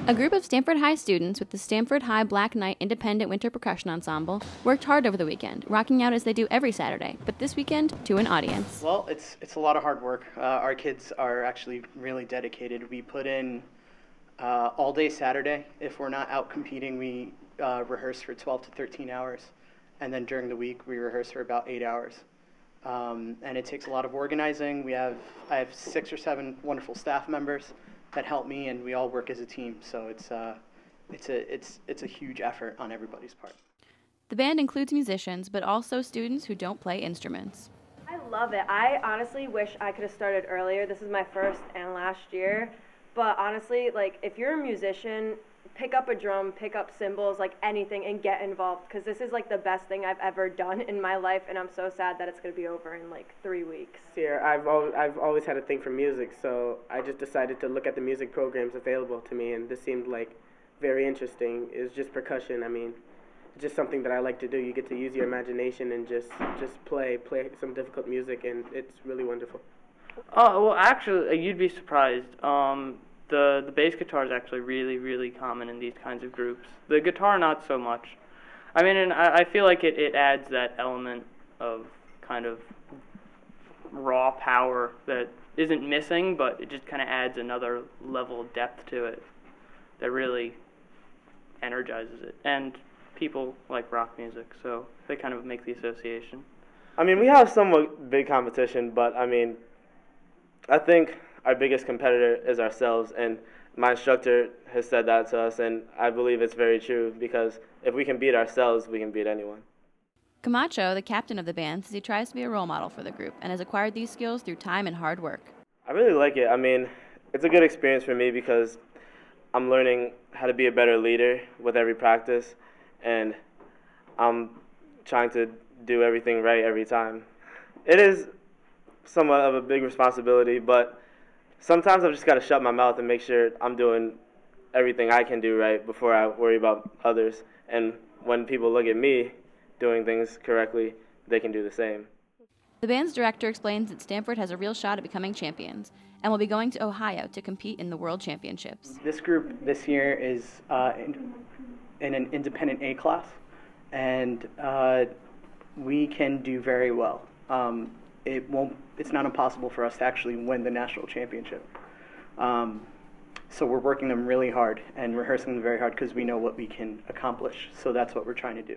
A group of Stamford High students with the Stamford High Black Knight Independent Winter Percussion Ensemble worked hard over the weekend, rocking out as they do every Saturday, but this weekend to an audience. Well, it's a lot of hard work. Our kids are actually really dedicated. We put in all day Saturday. If we're not out competing, we rehearse for 12 to 13 hours. And then during the week, we rehearse for about 8 hours. And it takes a lot of organizing. I have 6 or 7 wonderful staff members that help me, and we all work as a team. So it's a huge effort on everybody's part. The band includes musicians, but also students who don't play instruments. I love it. I honestly wish I could have started earlier. This is my first and last year. But honestly, like, if you're a musician, pick up a drum, pick up cymbals, like anything, and get involved, because this is like the best thing I've ever done in my life, and I'm so sad that it's going to be over in like 3 weeks. Here, I've always had a thing for music, so I just decided to look at the music programs available to me, and this seemed like very interesting. It's just percussion. I mean, it's just something that I like to do. You get to use your imagination and just play some difficult music, and it's really wonderful. Oh, well, actually, you'd be surprised. The bass guitar is actually really, really common in these kinds of groups. The guitar, not so much. I mean, and I feel like it adds that element of kind of raw power that isn't missing, but it just kind of adds another level of depth to it that really energizes it. And people like rock music, so they kind of make the association. I mean, we have somewhat big competition, but I mean, I think our biggest competitor is ourselves, and my instructor has said that to us, and I believe it's very true, because if we can beat ourselves, we can beat anyone. Camacho, the captain of the band, says he tries to be a role model for the group and has acquired these skills through time and hard work. I really like it. I mean, it's a good experience for me because I'm learning how to be a better leader with every practice, and I'm trying to do everything right every time. It is somewhat of a big responsibility, but sometimes I've just got to shut my mouth and make sure I'm doing everything I can do right before I worry about others. And when people look at me doing things correctly, they can do the same. The band's director explains that Stamford has a real shot at becoming champions and will be going to Ohio to compete in the World Championships. This group this year is in an independent A class, and we can do very well. It's not impossible for us to actually win the national championship. So we're working them really hard and rehearsing them very hard because we know what we can accomplish. So that's what we're trying to do.